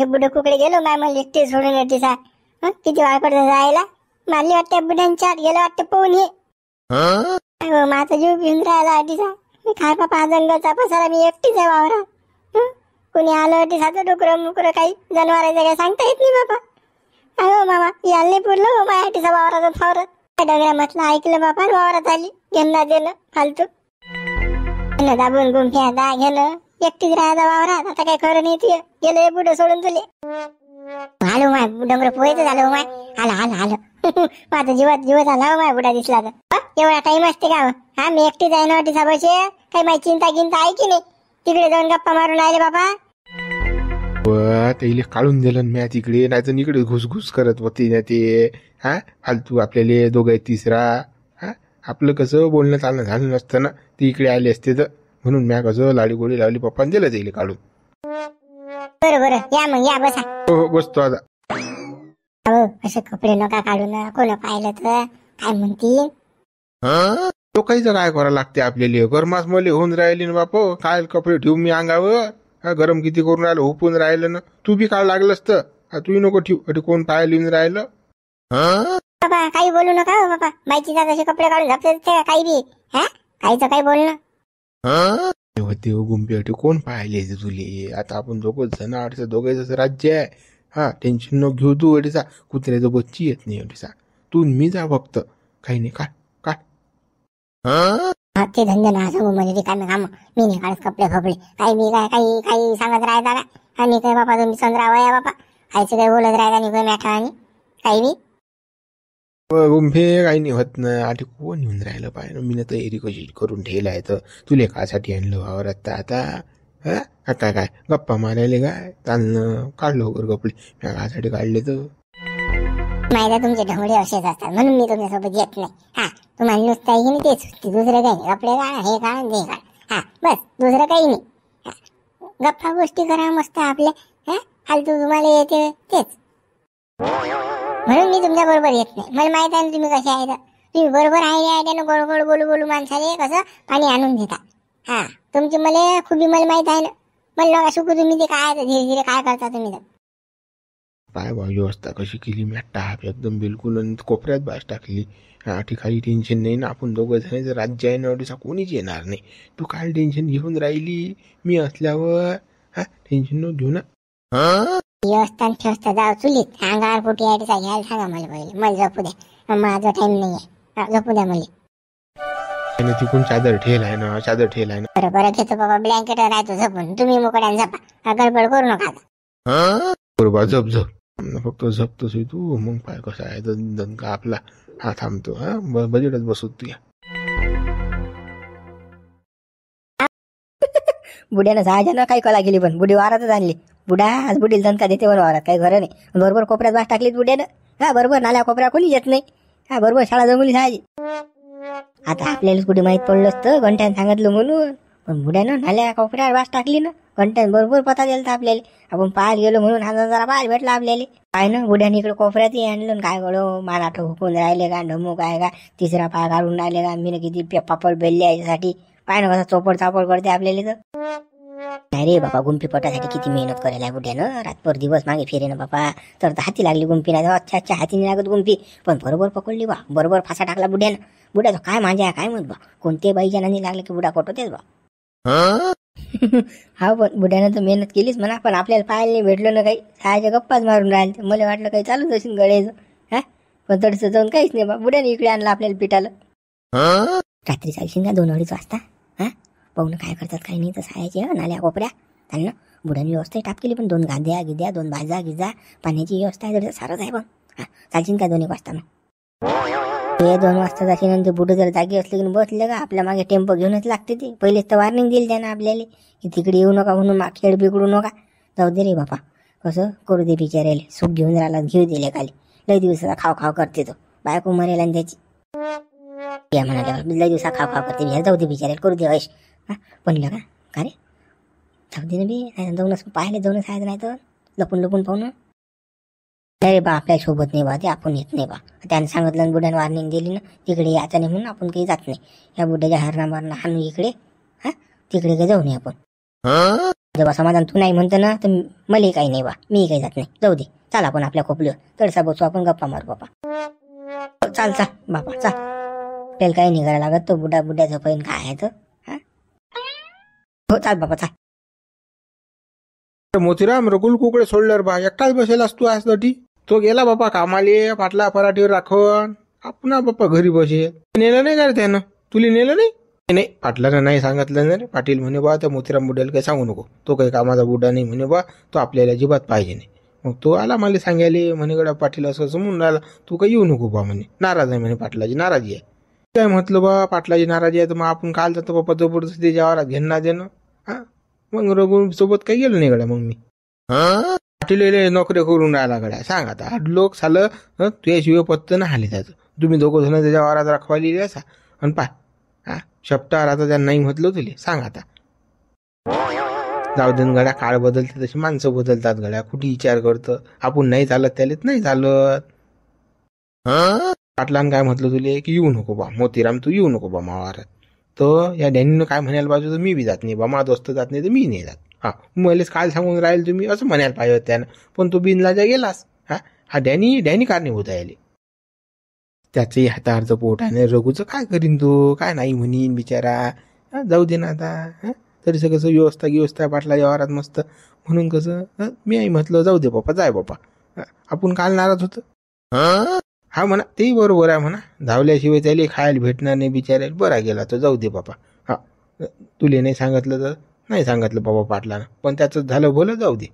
हे बुड कुकडे गेलो माय मला एकटे सोडून येते सा किती वाळ पडत जायला मारली वाटते बुड्यांच्या गेलं वाटते पोहून हे माझा जीव घेऊन राहिला अटीसा मी काय बापा जंगलचा पसारा मी एकटीच आहे वावरात कोणी आलं अटी साधं डुकरं मुकरं काही जनावरांचं काही सांगता येत नाही बापा अहो मामा याला नाही पुरलं हो माझ्या अटीसा वावरात फावरत डगऱ्या म्हटलं ऐकलं बापा वावरात आली घेणं देणं फालतू दाबून गुंफ्या दा घेणं एकटीच राहायचा वावरात आता काय खरं नाही ते गेलं हे बुडं सोडून तुले आलो माय डोंगर पोहायचं झालं माय आलं आलं आलं माझा जीवात आला माय बुडा दिसला तर एवढा टाइम असते का हा मी एकटीच आहे ना वाटी साबाचे काही माझी चिंता गिंता आहे की नाही तिकडे जाऊन गप्पा मारून आले बाबा त्याला काढून दिलं म्या तिकडे नाही तर इकडे घुसघुस करत होती ना ते हा फालतू आपल्याला दोघं तिसरा हा आपलं कसं बोलणं चालणं झालं नसतं ना ते इकडे आले असते तर म्हणून म्या कसं लाडी गोडी लावली पप्पाने दिलं त्याला काढून बरं या मग या बसा हो बसतो आता हो असे कपडे नका काढून कोण पाहिलं तर काय म्हणतील तो काहीच काय करावं लागते आपल्याला गरमास मले होऊन राहिले ना बाप काय कपडे ठेवू मी अंगावर गरम किती करून राहिलं होपून राहिलं ना तू बी काळ लागलंस तर तू नको ठेवू कोण पाहायला येऊन राहिलं बाबा काही बोलू नका हो बाबा बाईची जात कपडे काढून झपते काही बी हा काहीच काही बोलणं होते गुंपे कोण पाहायला येते तुले आता आपण दोघंच जण अडीचा दोघांचं राज्य आहे हा टेन्शन न घेऊ तू अडीचा कुत्र्याचं बच्ची येत नाही अडीचा तू मी जा फक्त काही नाही काढ ते धंदे ना सांगू म्हणजे रिकामे काम मी नाही काढत कपडे फपडे काही मी काय काही काही सांगत राहता का आणि काय बापा तुम्ही संद्रावा या बापा काहीच काही बोलत राहता नाही काही मॅठा आणि काही बी गुंफे काही नाही होत ना आधी कोण येऊन राहिलं पाहिजे मी तयारी कशी करून ठेवलाय तर तुले कासाठी आणलं वावरात आता हा काय गप्पा मारायले काय चालणं काढलं वगैरे कपडे मी कासाठी काढले तर माहिती तुमचे ढोंगडे असेच असतात म्हणून मी तुमच्यासोबत येत नाही हा तुम्हाला नुसतं आहे की नाही तेच दुसरं काही नाही कपडे काढा हे काढा ते काढा हा बस दुसरं काही नाही गप्पा गोष्टी करा मस्त आपले हा फालतू तुम्हाला येते तेच म्हणून मी तुमच्या बरोबर येत नाही मला माहित आहे ना तुम्ही कसे आहे तुम्ही बरोबर आहे ना गोड गोड बोलू माणसाले कसं पाणी आणून देता हा तुमची मला खूप मला माहित आहे ना मला नका शिकू तुम्ही ते काय धीरे धीरे काय करता तुम्ही काय व्यवस्था कशी केली मी टाप एकदम बिलकुल कोपऱ्यात बास टाकली काही टेन्शन नाही ना आपण दोघं जण राज्य आहे ना अडीचा कोणीच येणार नाही तू काय टेन्शन घेऊन राहिली मी असल्यावर हा टेन्शन न घेऊ ना व्यवस्था ठेवता जाऊ चुलीत अंगावर पोटी आडीचा घ्यायला सांगा मला पहिले मला झोपू द्या माझा टाइम नाही आहे झोपू द्या मला तिकून चादर ठेल आहे ना बरं घेतो बाबा ब्लँकेट राहतो झोपून तुम्ही मोकड्यान झपा गडबड करू नका बरोबर झप फक्त झपतोस तू मग पाय कसा आहे दणका आपला हा थांबतो हा बजेटच बसत तुया बुड्यानं सहाजनं काही कला केली पण बुडी वारातच आणली बुडा आज बुडीला दणका देते म्हणून वारात काही घर नाही बरोबर कोपऱ्यात बास टाकलीत बुड्यानं हा बरोबर नाल्या कोपऱ्या कोणी येत नाही हा बरोबर शाळा जमवली साहाजी आता आपल्याला कुठे माहित पडलं असतं घंट्यानं सांगितलं म्हणून पण बुड्यानं नाल्या कोपऱ्यावर बास टाकली ना घंट्यानं बरोबर पता दिला आपल्याला आपण पाहायला गेलो म्हणून हा जरा पाहायला भेटला आपल्याला काय ना बुड्याने इकडे कोपऱ्यातही आणलं काय गडो मानाठ हुकून राहिले का ढमू काय का तिसरा पाय काढून राहिले का मी किती पापड बेलले याच्यासाठी पाय ना कसा चोपड चापड करते आपल्याला तर नाही रे बापा गुंफी पटासाठी किती मेहनत करायला आहे बुड्यानं रातभर दिवस मागे फिरे ना बापा तर हाती लागली गुंफी नाही अच्छा हाती नाही लागत गुंफी पण बरोबर पकडली बा बरोबर फासा टाकला बुड्यानं बुड्याचं काय माझ्या आहे काय म्हणत बा कोणत्याही बाईच्या नांदी लागलं की बुडा कोटवतेच बा हा पण बुड्यानं तर मेहनत केलीच म्हणा पण आपल्याला पाहायला नाही भेटलं ना काही सहायच्या गप्पाच मारून राहिले मला वाटलं काही चालूच असेल गळ्याचं हा पण तडसं जाऊन काहीच नाही बा बुड्याने इकडे आणलं आपल्याला पिठाला रात्री चालशील का 2-2:30 वाजता हा पाहून काय करतात काही नाही तर सहायचे नाल्या कोपऱ्या त्यांना बुड्याने व्यवस्था टाप केली पण 2 गाद्या गिद्या 2 भाजा गिजा पाण्याची व्यवस्था आहे तर सारंच आहे बघ हा चालशील का 2 वाजता मग 2 वाजता जाशील नंतर बुडं जर जागी असले की बसले का आपल्या मागे टेम्पो घेऊनच लागते ते पहिलेच तर वॉर्निंग दिली त्यानं आपल्याला की तिकडे येऊ नका म्हणून खेळ बिघडू नका जाऊ दे रे बापा कसं करू दे बिचारायला सूप घेऊन राहिला घेऊ दिले खाली लय दिवसाचा खाव करते तो बायको मरेल आणि त्याची या म्हणाल्या लय दिवसा खाव करते बिहार जाऊ दे बिचारायला करू दे वैश हा पण लगा का रे जाऊ दे ना बी जाऊनच पाहायला जाऊनच आहे नाही तर लपून पाहून अरे बा आपल्या सोबत नाही बा ते आपण येत नाही बा त्याने सांगितलं बुड्यानं वॉर्निंग दिली ना तिकडे यायचं नाही म्हणून आपण काही जात नाही या बुड्याच्या हरणा मारणं हाणू इकडे हा तिकडे काही जाऊ नये आपण जेव्हा समाधान तू नाही म्हणतो ना तर मला काही नाही बा, मी काही जात नाही. जाऊ दे, चाल आपण आपल्या खोपलीवर तडसा बसू, आपण गप्पा मारू बापा. चाल चाल बापा चाल. आपल्याला काही नाही करायला लागत, तो बुड्याचं पैन काय आहे तर. हो चाल बापा चाल. मोतीराम रघुल कुकडे सोडल्यावर बा एकटाच बसेल असतो आजसाठी. तो गेला बापा कामाले, पाटला पराठीवर राखून. आपण बाप्पा घरी बसेल. नेलं नाही का त्यानं? तुला नेलं नाही? नाही पाटलानं नाही सांगितलं ना रे. पाटील म्हणे बा त्या मोतीराम बुड्याला काही सांगू नको, तो काही कामाचा बुड्डा नाही म्हणे बा, तो आपल्याला अजिबात पाहिजे नाही. मग तो आला मला सांगायले, म्हणे गड्या पाटील असं समजून राहिला, तू काही येऊ नको बा म्हणे. नाराज आहे म्हणे, पाटलाची नाराजी आहे. काय म्हटलं बा पाटलाची नाराजी आहे तर मग आपण काल जातो बाप्पा जबरदस्ती त्याच्या वावरात घेणं देणं. हा मग रघु सोबत काही गेलो नाही गड्या. मग मी पाटील नोकरी करून राहिला गड्या. सांग आता आठ लोक सालं तुझ्याशिवाय पत्त नाही आले त्याचं. तुम्ही दोघं जण त्याच्या वावरात राखवाली असा आणि पाय शपटावर आता त्यांना नाही म्हटलं तुले. सांग आता. जाऊ दे गड्या, काळ बदलते तशी माणसं बदलतात गड्या. कुठे विचार करतं आपण नाही चालत त्याला नाही चालत. पाटलानं काय म्हटलं तुले की येऊ नको बा मोतीराम, तू येऊ नको बा मावारात. तर या डॅनीनं काय म्हणायला पाहिजे, तर मी बी जात नाही बा, माझा दोस्त जात नाही तर मी नाही जात. हा मलेच काल सांगून राहील तुम्ही असं म्हणायला पाहिजे त्यानं. पण तो बिनलाजा गेलास. हा डॅनी कारणीभूत आहे. त्याचंही हातावरचं पोट आहे. रघुचं काय करीन तो, काय नाही म्हणीन बिचारा. जाऊ दे ना आता. तरी कसं व्यवस्था पाटलाच्या वावरात मस्त. म्हणून कसं मी आई म्हटलं जाऊ दे बाप्पा, जाय बाप्पा. आपण काल नाराज होतो. हा म्हणा तेही बरोबर आहे म्हणा. धावल्याशिवाय त्याला खायला भेटणार नाही बिचारायला. बरा गेला तो, जाऊ दे बापा. हा तुले नाही सांगितलं तर नाही सांगितलं बाबा पाटलानं, पण त्याचं झालं भलं, जाऊ दे.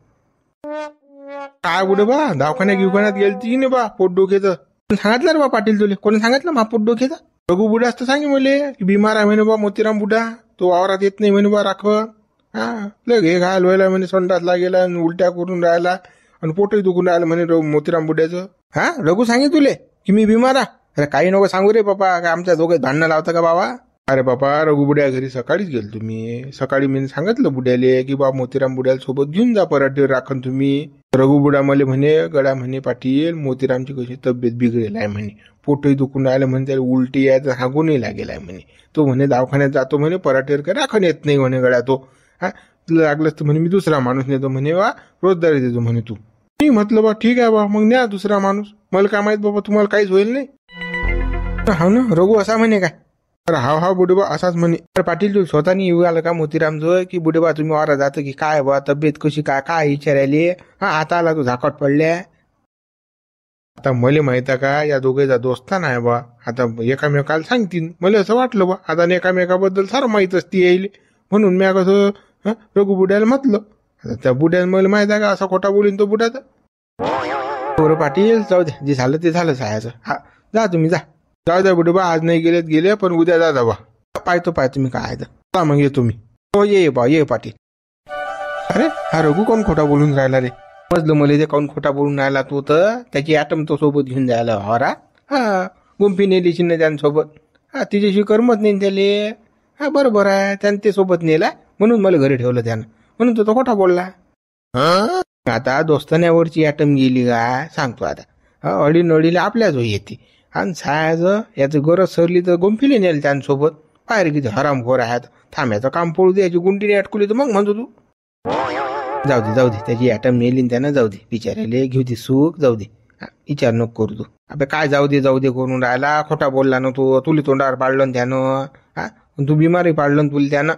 काय बुडे बा दवाखान्यात गेलती नाही बा पोट डोक्याचं. सांगितलं रे बा पाटील तुले? कोणी सांगितलं मा पोट डोक्याचं? रघु बुडा असतं सांगे मले की बिमार आहे म्हणे बा मोतीराम बुडा, तो वावरात येत नाही म्हणे बा राखव. लगे घाल व्हायला म्हणे, संडासला गेला उलट्या करून राहिला आणि पोटही दुखून राहिलं म्हणे मोतीराम बुड्याचं. रघु सांगे तुले की मी बिमार आहे? अरे काही नको सांगू रे बापा, काय आमच्या दोघे भांडणं लावतं का बाबा? अरे बापा रघु बुड्या घरी सकाळीच गेल तुम्ही. सकाळी मी सांगितलं बुड्याले की बा मोतीराम बुड्याला सोबत घेऊन जा पराठीवर राखन तुम्ही. रघु बुडा मला म्हणे गड्या म्हणे पाटील मोतीरामची कशी तब्येत बिघडेल आहे म्हणे, पोटही दुखून राहिलं म्हणे, त्याला उलटी आहे तर हागूनही लागेल आहे म्हणे. तो म्हणे दवाखान्यात जातो म्हणे, पराठीवर काय राखण येत नाही म्हणे गड्या तो. तुला लागलंच तर म्हणे मी दुसरा माणूस नेतो म्हणे बा, रोजदारी देतो म्हणे तू. मी म्हटलं बा ठीक आहे बा, मग न्या दुसरा माणूस. मला काय माहित बाबा तुम्हाला काहीच होईल नाही. हा ना रघु असा म्हणे काय? अरे हा बुडेबा असाच म्हणे. अरे पाटील तू स्वतःनी येऊ आलं का मोतीराम जो की बुडेबा तुम्ही वारा जातं की काय बा, तब्येत कशी काय विचारायली? आता आला तू झाकट पडल्या. आता मला माहित आहे का या दोघेचा दोस्ता नाही बा. आता एकामेकाला सांगतील. मला असं वाटलं बा आता एकामेकाबद्दल सारं माहित असते येईल, म्हणून मी कसं रघु बुड्याला म्हटलं. आता त्या बुड्याला मला माहित आहे का असा खोटा बोलीन तो बुड्याचा. बरं पाटील जाऊ दे, जे झालं ते झालं सायाचं. हा जा तुम्ही जा. जाऊ द्या बुडेबा, आज नाही गेले पण उद्या जा बा. पाहतो तुम्ही काय आहे मग येतो मी. हो ये बा ये पाटील. अरे हा रघु कोण खोटा बोलून राहिला रे? समजलं मला ते कोण खोटा बोलून राहिला. तो तर त्याची ॲटम तो सोबत घेऊन जायला हरा. गुंफी नेली शिन्ने त्यांसोबत. तिच्याशी करमत नाही त्याले. बरोबर आहे, त्यानं ते सोबत नेला म्हणून मला घरी ठेवलं त्यानं, म्हणून तो खोटा बोलला. आता दोस्तान्यावरची ॲटम गेली का सांगतो आता. अडीनडीला आपल्याच येते. आणि सायाचं याचं गरज सरली तर गुंफीले नेल त्यांसोबत. पाहिजे किती हरामखोर आहेत. थांब्याचं काम पडू दे, याची गुंटीने अटकली तर मग म्हणतो तू. जाऊ दे त्याची ॲटम नेली त्यानं, जाऊ दे बिचारायले घेऊ दे सुख, जाऊ दे. विचार नको करू तू. अबे काय जाऊ दे करून राहिला. खोटा बोलला ना तू, तुला तोंडावर पाडलं त्यानं. तू बिमारी पाडलं तुला त्यानं.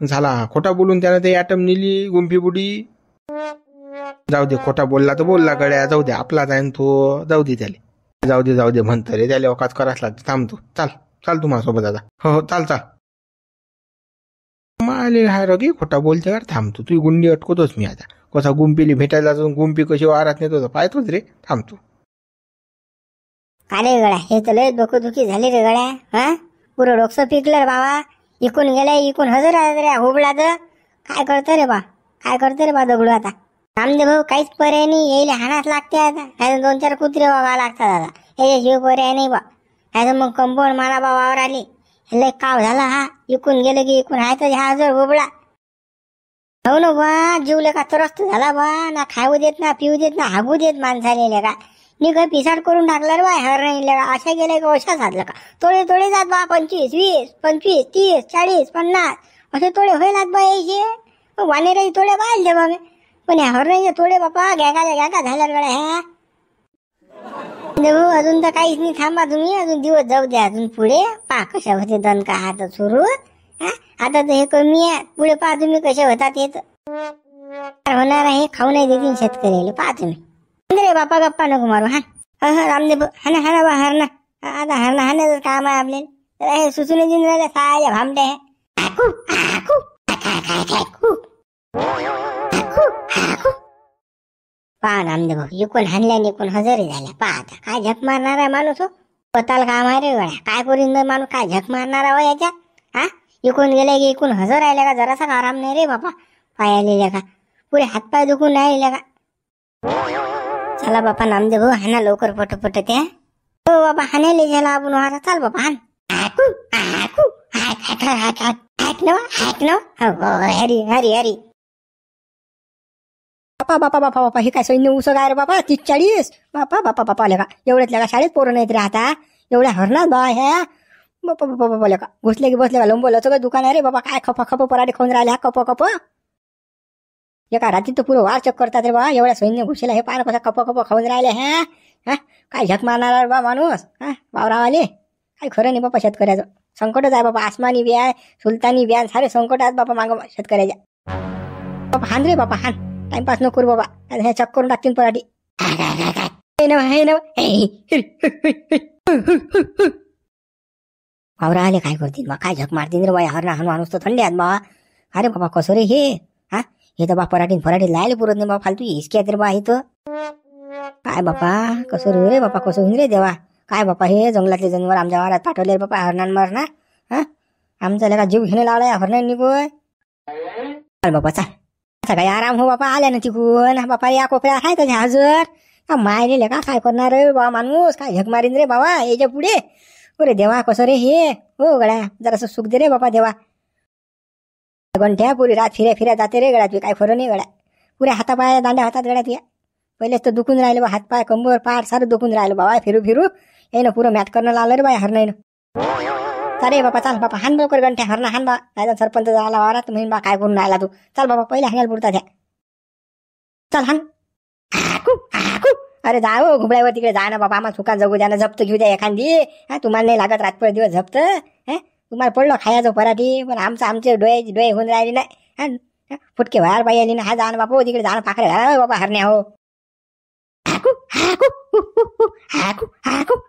झाला खोटा बोलून त्यानं ते ॲटम नेली गुंफी बुडी. जाऊ दे खोटा बोलला तर बोलला गड्या, जाऊ दे आपला जाईन तो, जाऊ दे त्याला. जाऊ दे म्हणतं रे, त्याला अवकाश करायच लागते. थांबतो, चाल तू माझ्यासोबत आता. हो चाल. माले हा रगी खोटा बोलते का? थांबतो, तुझी गुंडी अटकवतोच मी आता. कसा गुंपीली भेटायला जाऊन गुंपी कशी वारात नेतो पाहतोच रे. थांबतो. का रे गड्या, हे तर लय डोकंदुखी झाली रे गड्या. पुरं डोकसं पिकलं रे बाबा. इकून गेलाय इकून हजर आहे रे हुबळात. काय करतं रे बा दगडू आता. रामदेव भाऊ काहीच पर्याय नाही, येईल हाणाच लागते आता. ह्याचं 2-4 कुत्रे बघावं लागतात आता. ह्याच्याशिवाय पर्याय नाही बा. ह्याचं मग कंपाऊंड मला बा वावर आली. लय काव झाला. इकून गेलं की इकून आहे तर हा हजर हुबळा. हो ना बा, जीवले का त्रस्त झाला बा. ना खाऊ देत ना पिऊ देत ना हागू देत माणसाले का. मी काही पिसाड करून टाकलं रे बा. हर नाही का अशा गेले का अशा साधलं का. तोडे जात बा. 25, 20, 25, 30, 40, 50 असे तोडे होईलात बा यायचे. वानेराची तोडे पाहिजे तेव्हा मी, पण ह्या हरणाचे तोडे बापा घ्या झाल्या गड्या ह्या. भाऊ अजून तर काहीच नाही, थांबा तुम्ही अजून दिवस जाऊ द्या अजून पुढे. पहा कशा होते दन का हात सुरू. आता तर हे कमी आहे, पुढे पहा तुम्ही कसे होतात. येत होणार आहे, खाऊ नाही देतील शेतकऱ्याला. पहा तुम्ही रे बापा, गप्पा नको मारू. हा रामदेव हाना हाना बा हरणा. आता हरणा हाण्याचं काम आहे आपल्याला. तर हे सुचून देऊन राहिल्या साया भामट्या आहे. पहा नामदेव भाऊ, इकून हाणल्याने इकून हजरी झाल्या. पहा आता काय झक मारणार आहे माणूस. हो स्वतःला काम आहे रे गड्या, काय करीन माणूस, काय झक मारणार आहे याच्यात. हा इकून गेले की इकून हजर राहिल्या का, जरासा आराम नाही रे बापा. पाय आलेल्या का, पुढे हातपाय दुखून राहिल्या का. चला बापा नामदेव भाऊ हाना लवकर पटपट त्या. हो बाबा हाणायला झाला आपण वारा. चाल बापा हान. हरी हरी हरी. बापा बापा बापा बापा, हे काय सैन्य उसं काय रे बापा. 30-40 बापा बापा बापा लेका. एवढ्यात लेका शाळेत पोरं नाहीत रे आता. एवढ्या हरणात बा ह्या. बापा बापा बापा लेका. घुसले की बसले का लंबोलं सगळं दुकान आहे रे बाबा. काय खप पराठे खाऊन राहिले हा कप. एका रात्री तर पुरं वार चक करतात रे बा. एवढ्या सैन्य घुसेला हे पार कसा कप खाऊन राहिले. हा काय झक मारणार बा माणूस. वावरावाले काय खरं नाही बापा. शेतकऱ्याचं संकटच आहे बापा. आसमानी बी आहे, सुलतानी बी आहे, सारे संकट आहेत बापा मागं शेतकऱ्याच्या. बापा हान रे बापा हान. टाइमपास नको करू बाबा, हे चक करून टाकतील पराठी. वावरा आले काय करतील बा, काय झक मारतील रे बा. हरणा हान माणूस तर थंडी आहेत बा. अरे बाबा कसं रे हे. हे तर बा पराठी लायला पुरत नाही बा. फालतू हिसकी आहेत रे बा इथं. काय बापा कसं रे बापा, कसं होईन रे देवा. काय बापा हे जंगलातले जनावर आमच्या वारात पाठवले बापा हरणान मारणार. आमचा लगा जीव घेणे लावलाय हरणांनी निघोय. चाल बापा चाल, काही आराम हो बापा. आल्या ना तिकून बापा या कोपऱ्या आहे त्याच्या हजर. मायले का काय करणार रे बा माणूस. काय झक मारीन रे बाबा याच्या पुढे. अरे देवा कसं रे हे. हो गड्या जरासं सुख दे रे बापा देवा. घंट्या पुरी रात फिऱ्या जाते रे गड्यात. काय खरं नाही गड्या. पुऱ्या हातापाया दांड्या हातात गड्यात या. पहिलेच तर दुखून राहिलं बा, हातपाय कंबर पाठ सारं दुखून राहिलं बाबा. फिरू यानं पुरं मॅच करणं लावलं रे बा हरणाईनं. चाले बापा चाल बापा हान लवकर घंट्या हरणा हान बा. नाही सरपंच झाला वारात म्हणून बा काय करून राहिला तू. चाल बाबा पहिले हाणायला पुरता द्या. चल हान. अरे जा हो घुबड्यावर तिकडे जा ना बाबा. आम्हाला सुखात जगू द्या ना, जप्त घेऊ द्या एखादी. तुम्हाला नाही लागत रातभर दिवस जप्त. तुम्हाला पडलं खायचं पराठी, पण आमचे डोळे होऊन राहिले नाही. फुटके बाहेर बाई आली ना. हा जा ना बापा तिकडे जा ना, पाखरे घाला बाबा हरण्या हो.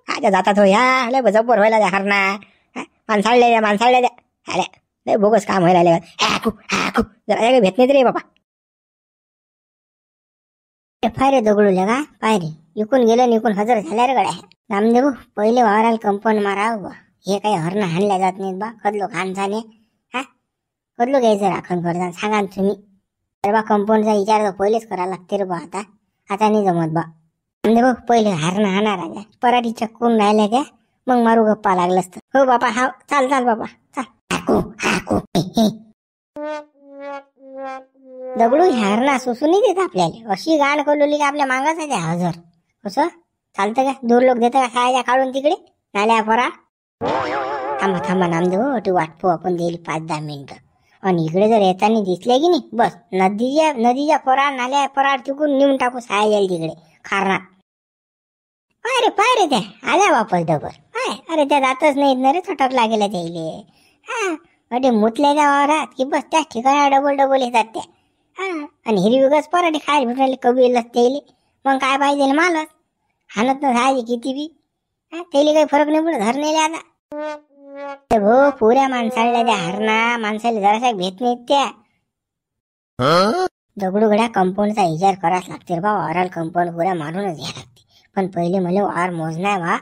आता जातात हो ह्या लय जब्बर व्हायला द्या हरणा. माणसाळल्या द्या. अरे लय बोगस काम व्हायला जरा काही भेट नाही रे बाबा. फायरे दगडूल्या का पायरे इकून गेलं निकून हजर झाल्या रे गड्या. नामदेव पहिले वावराला कंपाऊंड मारावं बा. हे काही हरणं हाणल्या जात नाहीत बा. कदलो खान झाले. कदलो घ्यायचं राखण करता सांगा तुम्ही. अरे बा कंपाऊंडचा विचार तर पहिलेच करायला लागते रे बा. आता नाही जमत बा. नामदेव पहिले हरणं हाणार आहे पराठी चक्कून राहिल्या त्या, मग मारू गप्पा लागलं असतं. हो बापा हा चाल बाबा चाल. दगडू हरणा सुसून नाही देत आपल्याला. अशी गाण कळवली की आपल्या मागाच आहे त्या हजर. कसं चालतं का. दूर लोक देतं का खायला काढून तिकडे नाल्या परा. थांबा नामदेव अटी वाटतो आपण देईल 5-10 मिनिटं. आणि इकडे जर येताना दिसले की नाही बस नदीच्या परार नाल्या परार तिकून नेऊन टाकू साया तिकडे खारणार. पाय रे त्या आल्या वापस डबर. अरे त्या जातच नाहीत ना रे. थटक लागेल त्याइले. अरे मुतल्याच्या वावरात की बस त्या ठिकाणी डबल येतात त्या. आणि हिरवीगच पराठी खायला भेटले कबीलच त्याइले. मग काय पाहिजे मालच हाणत न राहायचे किती बी. त्याला काही फरक नाही पडत हरणेले आता. भो पुऱ्या माणसाला त्या हरणा माणसाला जराशा भेट नाहीत त्या. दगडूगड्या कंपाऊंडचा विचार करावाच लागते बा. वावराला कंपाऊंड पुऱ्या मारूनच घ्या लागते. पण पहिले मला वावर मोजणार बा.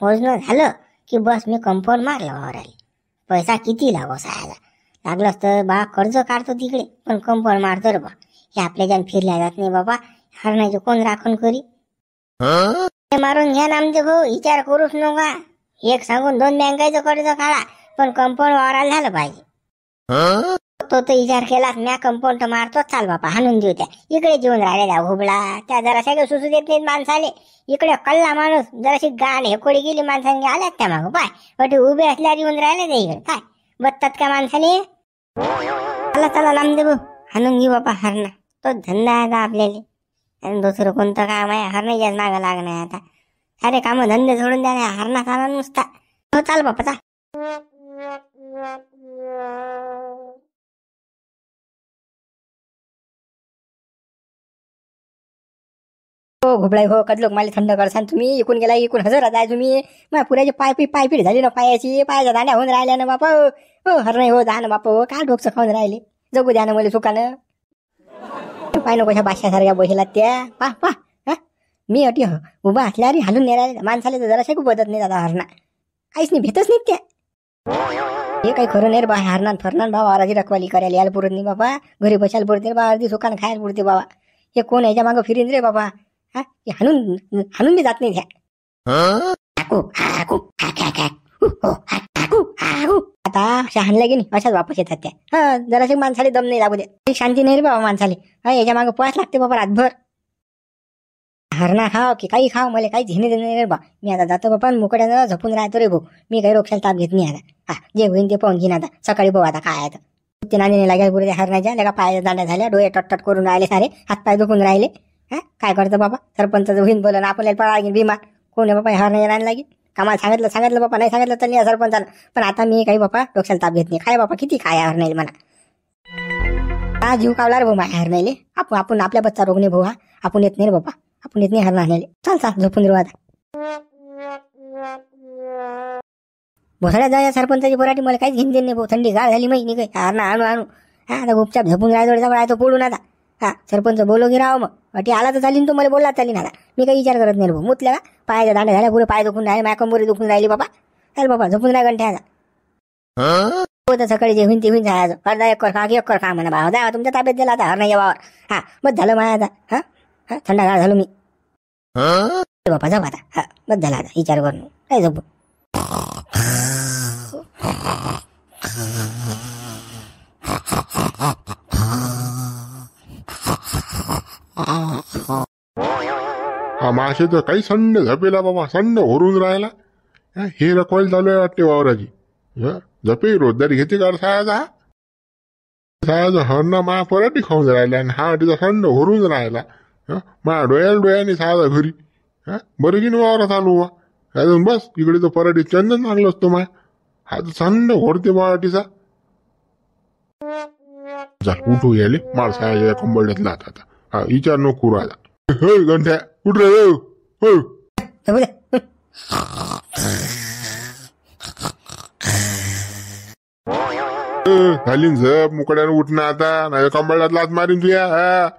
मोजणं झालं की बस मी कंपाऊंड मारलं वावराला. पैसा किती लागो सायला लागलंच तर बा कर्ज काढतो तिकडे, पण कंपाऊंड मारतो रे बा. हे आपल्या ज्यान फिरल्या जात नाही बाबा. हरणाचे कोण राखण करी. मारून घ्या नामदेव भाऊ. विचार करूच नका. एक सांगून 2 बँकाचं कर्ज काढा, पण कंपाऊंड वावराला झालं पाहिजे. तो विचार केलास म्या कंपाऊंड मारतो. चाल बापा हाणून देऊ त्या. इकडे जेवून राहिले त्या हुबळा त्या जरा सगळं सुसू देत नाहीत माणसाले. इकडे कल्ला माणूस जराशी गाण हेकोडी गेली माणसांनी आल्यात त्या मागं. पाय अटे उभे असल्यावर येऊन राहिले त्या इकडे. काय बत्तात का माणसाले. चला नामदेव हाणून घेऊ बापा हरणा. तो धंदा आहे आता आपल्याला. आणि दुसरं कोणतं काम आहे? हरण्याच्याच मागं लागणं आहे आता. अरे कामं धंदे सोडून द्या रे, हरणा चाला नुसता. हो चाल बापा चाल. हो घोबळाई हो कदलोक मला थंड करसान तुम्ही. इकून गेला इकून हजर आहे तुम्ही. मग पुऱ्याची पायपीट झाली ना पायाची. पायाच्या दांड्या होऊन राहिल्या ना बापा. हो हरणं हो जा ना बापा. हो काय डोकं खाऊन राहिले. जगू द्या ना मला सुखानं. पाय नको कशा बादशासारख्या बसला त्या. पा पा हा मी अटी उभा असल्या रे हालून नाही राहिले. माणसाला तर जराशे बदत नाही दादा हरणा. काहीच नाही भेटच नाही त्या. हे काही खरं नाही रे बा. हरणान फरणान बाबा वाराची रखवाली करायला यायला पुरत नाही बाबा. घरी बसायला पुरते बा. अर्धी सुखान खायला पुरते बाबा. हे कोण याच्या मागं फिरीन रे बाबा. हा हाणून बी जात नाही त्या. आता अशा हाणल्या की नाही अशाच वापस येतात त्या. हा जराशी माणसाले दम नाही लागू दे. शांती नाही रे बाबा माणसाले. हा याच्या मागं पास लागते बाबा रातभर. हरणा खाव की काही खाव मला काही झेणे देणे रे बा. मी आता जातो बापा मुकड्यानं झोपून राहतो रे भाऊ. मी काही रोक्षाला ताप घेत नाही आता. हा जे होईन ते पाहून घेईन आता. सकाळी भाऊ आता काय आता ते नांदीने लागेल पुढे हरणाच्या लगा पाय दांड्या झाल्या. डोळे टटटट करून राहिले सारे. हातपाय दुखून राहिले. हा काय करतं बाबा. सरपंचाचं होईन बोलन आपल्याला पळा लागेल भीमा. कोण आहे बाबा हरणाच्या राहायला लागेल. कामाला सांगितलं बापा. नाही सांगितलं तर नाही सरपंचानं. पण आता मी काही बापा डोक्याला ताप घेत नाही. काय बापा किती काय हरणाईल म्हणा. हा जीव कावला रे भाऊ माझ्या हरणाईले. आपण आपल्या बच्चा रोग नाही भाऊ. हा आपण येत नाही रे बापा. आपण येत नाही हरणं आणले. चाल झोपून राहू आता. भोसड्यात जाऊया सरपंचाची बोराटी. मला काहीच घेऊन देत नाही भाऊ. थंडी गाळ झाली माहिती नाही काही. हरणं आणू हा आता गुपचाप झोपून राहायचो पडून आता. हा सरपंच बोलो की राव मग. अटी आला तर चालीन तो मला बोलला चालीन आता. मी काही विचार करत नाही भाऊ. मुतल्या का पायाच्या दांड्या झाल्या पुढे पाय दुखून राहिले. माझ्या कंबोरी दुखून राहिली बाबा. चाल बाबा झोपून राहा घंट्या आता. हो तर सकाळी जे होईन ते होईन जायचं. अर्धा एक खा म्हणा भाव जा तुमच्या ताब्यात दिला आता हरणं यावावर. हा बस झालं माझ्या आता. हा हा थंडागार झालो मी. बापा जाऊ आता. हा बस झाला आता विचार करून काय झोप. हा मासे तर काही संड झपेला बाबा. संड होरून राहिला. हे रखवायला चालू आहे वाटते वावराची. झपे रोजदारी घेते का सायाचा. सायाचा हरणा मा पराठी खाऊन राहिला. आणि हा तिचा संड होरून राहिला. मा डोळ्याने सायाचा घरी. हा बरं की नाही वावरा चालू बा. अजून बस इकडे तर पराठी चंदन लागलं असतो माय. हा तर संड होरते मराठीचा. चल उठू याले मार सायाच्या कंबळ्यातला आता. हा विचार नको करू आता. हो घंट्या उठ रे हो. झाली झप मुकड्यानं उठणं आता. नाही कंबळ्यात लात मारीन तुया.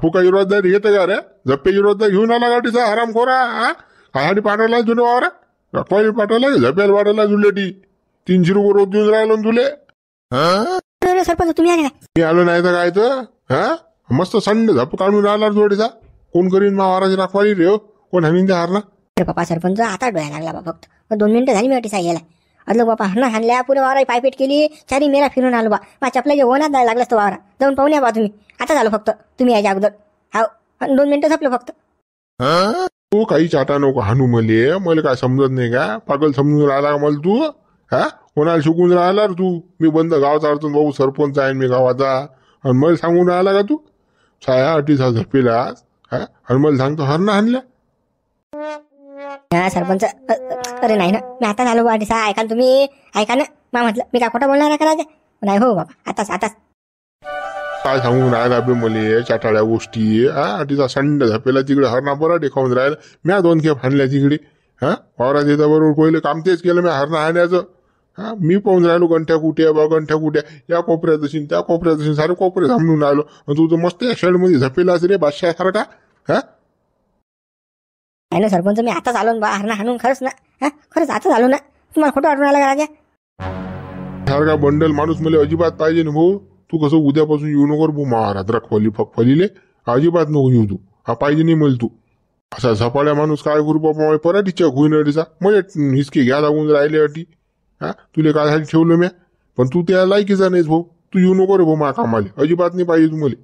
फुकाची रोजदारी घेते का रे. झप्प्याची रोजदारी घेऊन आला गाठीचा हराम खोरा. हा कासाठी पाठवला तुला वावरा. रखवायला पाठवला झप्याला पाठवला तुला 300 रुपये रोज देऊन राहिलो तुले. सरपंच तुम्ही आले का. मी आलो नाही तर काय तर. हा मस्त संड झप काढून राहिला जोडीचा. कोण करीन मावाराची रखवाली रे. कोण हमीन त्या हरणा. अरे बापा सरपंच आता डोळ्या लागला बाबा. फक्त 2 मिनिटं झाली मी अटी सांगायला. अरे बापा हरणा हाणल्या पुरे वावरा पायपीट केली. चारी मेरा फिरून आलो बा. माझ्या चपलाच्या होण्यात जायला लागला तो वावरा. जाऊन पाहून या बा तुम्ही. आता झालं फक्त तुम्ही याच्या अगोदर. हा 2 मिनिटं झपलं फक्त. तू काही चाटा नको हाणू मले. मला काय समजत नाही का. पागल समजून राहिला मला तू. हा कोणाला शिकून राहिला रे तू. मी बंद गाव चालतो भाऊ. सरपंच आहे मी गावाचा. आणि मला सांगून राहिला का तू. छाया अटीचा झपेला. हा आणि मला सांगतो हरणा हाणल्या. हा सरपंच अरे नाही ना मी आता झालो बा. अटीसा ऐका तुम्ही. ऐका ना मा म्हटलं मी काय खोटं बोलणार का राजा. नाही हो बाबा आताच. काय सांगून राहिला बे मले चाटाळ्या गोष्टी. हा तिचा संड झपेला तिकडे हरणा पराठे खाऊन राहिला. म्या 2 खेप हाणल्या तिकडे. हा वावरात येता बरोबर पहिले काम तेच केलं मी हरणा हाण्याचं. हा मी पाहून राहिलो गंठ्या कुट्या बा गंठ्या कुट्या. या कोपऱ्यात असेल त्या कोपऱ्यात असेल सारे कोपरे थांबून राहिलो. तू तर मस्त या शेडमध्ये झपेलाच रे बादशासारखा. हा नाही ना सरपंच मी आताच आलो बा. हरणा हाणून खरंच ना. हा खरंच आताच आलो ना. तुम्हाला खोटं वाटून आला का राजा. सारखा बंडल माणूस मला अजिबात पाहिजे ना भाऊ. तू कसं उद्यापासून येऊ नको भाऊ महाराज रखवाली फकफलीले. अजिबात नको येऊ तू. हा पाहिजे नाही मला तू. असा झपाळ्या माणूस काय करू बाबा. पराठीच्या होईन अडीचा म्हणजे हिसके घ्या लागून राहिले अटी. हा तुला काय ठेवलं म्या. पण तू त्या लायकीचा नाहीस भाऊ. तू येऊ नको रे भाऊ मा कामाले. अजिबात नाही पाहिजे तुम्हाला.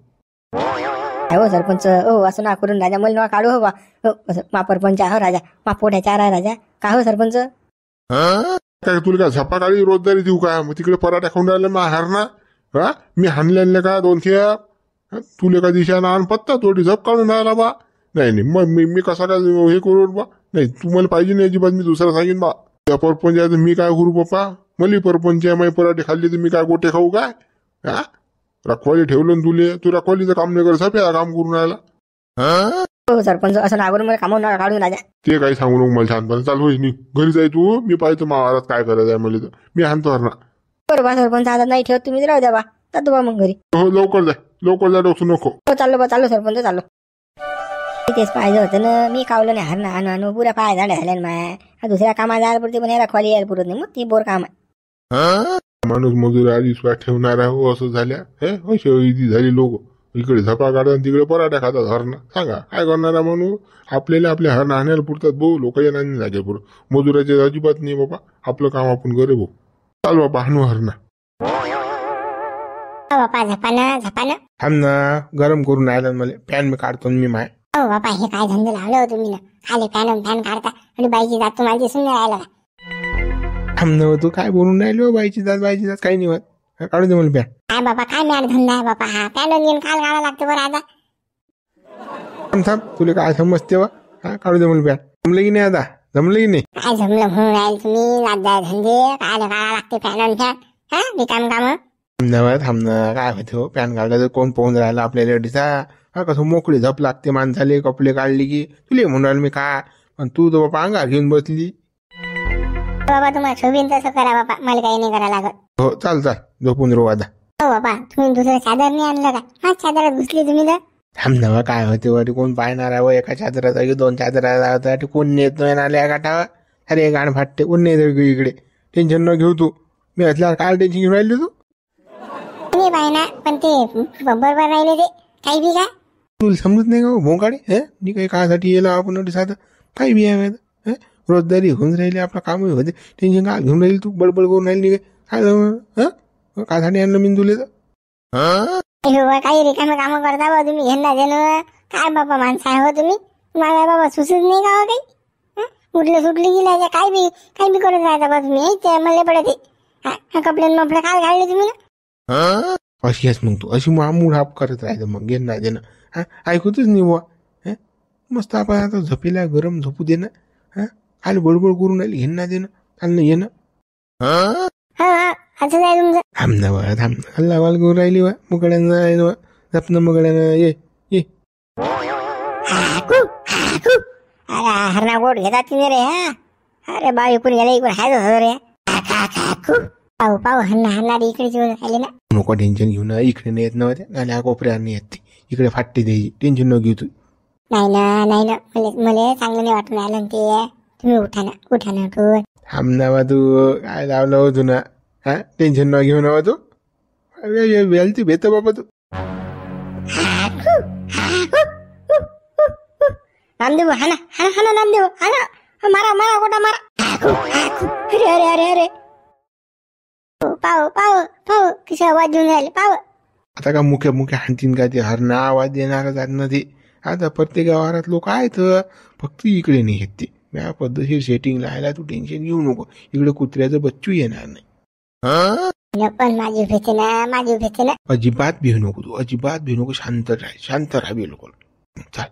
हो सरपंच हो असं ना करून राजा मला नवा काढू हो बा. हो असं मा परपंच हो राजा. मा पोट्या 4 आहे राजा. का हो सरपंच. काय तुला काय झपा काळी रोजदारी देऊ काय. मग तिकडे पराठा खाऊन राहिला मग हरणा. हा मी हाणले का 2 खेप. तुले का दिशा आण पत्ता थोडी झप काढून राहिला बा. नाही नाही मग मी कसा काय हे करू बा. नाही तुम्हाला पाहिजे नाही अजिबात. मी दुसरा सांगेन बा. त्या परपंच आहे तर मी काय करू बाप्पा. मला परपंच आहे. माझी पराठे खाल्ली तर मी काय गोटे खाऊ काय. हा रखवाली ठेवलं ना तुले. तू रखवालीचं काम नाही करत. सफेदा काम करून राहिला. हो सरपंच असं नागून मला कामून काढून राजा. ते काही सांगू नको मला छानपणे. चाल होई नाही घरी जाय तू. मी पाहतो महाराज काय करायचं आहे मला. तर मी आणतो हरणा. बरोबर सरपंच आता नाही ठेवत तुम्ही राहू द्या बा. जातो बा मग घरी. हो लवकर जाय डोकसू नको. हो चाललो बा चाललो सरपंच चाललो. तेच पाहिजे होतं ना. मी कावलं नाही हरणा आणू पुऱ्या पाय झाडे झाले माय. दुसऱ्या कामाला जायला पुरते पण याला खोली यायला पुरत नाही. मग ती बोर काम आहे. माणूस मजूर आधी विश्वास ठेवणार आहे. हो असं झाल्या हे इदी झाली. लोक इकडे झपा काढतात तिकडे पराठा खातात. हरणं सांगा काय करणारा माणूस. आपल्याला आपल्या हरणं आणायला पुरतात भाऊ. लोक येणार नाही जागे पुरं. मजुराचे अजिबात नाही बाबा. आपलं काम आपण करे भाऊ. चाल बाबा आणू हरणा. बापा झपाना थांब ना गरम करून राहिलं मला. फॅन मी काढतो मी माय. हो बापा हे काय धंदे लावले हो तुम्ही ना. खाली फॅन काढता आणि बाईची जात तुम्हाला सुंदर राहिला. थांब ना तू काय बोलून राहिलो. बाईची जात काही नाही होत. काढून दे मला फॅन. काय बाबा काय मॅड धंदा आहे बापा हा. फॅन घेऊन काल काढा लागतो बरं आता. थांब तुला काय समजते वा. हा काढू दे मला फॅन. जमलं की नाही आता. जमलं की नाही. काय जमलं म्हणून राहील तुम्ही. लाजदार धंदे काय काढा लागते फॅन हा रिकाम काम. थांब ना काय होते फॅन काढला तर कोण पाहून राहिला आपल्या लेडीचा. हा कसं मोकळी झप लागते माणसाले. कपडे काढली की तुला म्हणून राहिलो मी काय. पण तू तर बाबा अंगार घेऊन बसली. बाबा तुम्हाला शोभीन तसं करा बाबा. मला काही नाही करायला लागत. हो चाल झोपून राहू आता. हो बाबा तुम्ही दुसरं चादर नाही आणलं का. हा चादरात घुसली तुम्ही तर. थांब ना काय होते वाटी कोण पाहणार आहे. एका चादराचा की दोन चादरा कोण नेत नाही नाल्या गाठावा. अरे गाण फाटते कोण नाही इकडे. टेन्शन न घेऊ तू. मी असल्यावर काय टेन्शन घेऊन राहिली तू. तुम्ही पाहिना पण ते बरोबर राहिले ते काही बी काय. तुला समजत नाही का भोंगाडे. हे मी काही कासाठी येलो आपण साधं काही बी आहे. रोजदारी होऊन राहिली. आपलं कामही होते. टेन्शन काय घेऊन राहिली तू. बडबड करून राहिली काय. कासाठी आणलं मी तुले तर. काही रिकामे काम करता बा तुम्ही. घेणं देणं काय बाबा माणसं आहे हो तुम्ही. तुम्हाला बाबा सुचत नाही का हो काही. उठलं सुटली गेल्या काही बी करत राहता बा तुम्ही. ते मला पडते कपडे मपडे काय घालले तुम्ही ना. अशी आहेस मग तू. अशी मामूड हाप करत राहायचं मग. घेणं देणं हा ऐकतच नाही बुवा. मस्त आपण आता झोपेला गरम झोपू दे ना. खाली बडबड करून राहिली. घेणं देणं चालणं येणं. हा असं आहे तुमचं. थांब हल्ला वाल करून राहिली वा. मुकड्यानं जपणं मुकड्यानं ये. अरे हरणा गोड घेतात तुम्ही रे. हा अरे बा इकडून गेला इकडून हाय रे. पाहू हन्ना इकडे जेवण राहिले ना. नको टेन्शन घेऊन. इकडे नाही येत नव्हत्या. नाल्या कोपऱ्यावर नाही येत ती. इकडे फाटते द्यायची. टेन्शन न घेऊ तू. नाही ना मला चांगलं नाही वाटून राहिलं ते. तुम्ही उठा ना तू. थांब ना तू. काय लावलं हो तू ना. हा टेन्शन न घेऊ नवा तू. वेलती भेट बाबा तू. रामदेव हा ना रामदेव हा ना. मारा गोटा मारा. अरे पाहू कशी आवाज देऊन राहिले पाहू. आता का मुख्य हाणतीन का ते. हरणं आवाज देणार जात ना ते. आता प्रत्येक वारात लोक आहेत. फक्त इकडे नाही येत ते. या पद्धतशीर सेटिंग लायला तू टेन्शन घेऊ नको. इकडे कुत्र्याचं बच्चू येणार नाही. पण माझी भेटे ना. अजिबात भिऊ नको तू. अजिबात भिऊ नको. शांत राहा बिलकुल. चाल.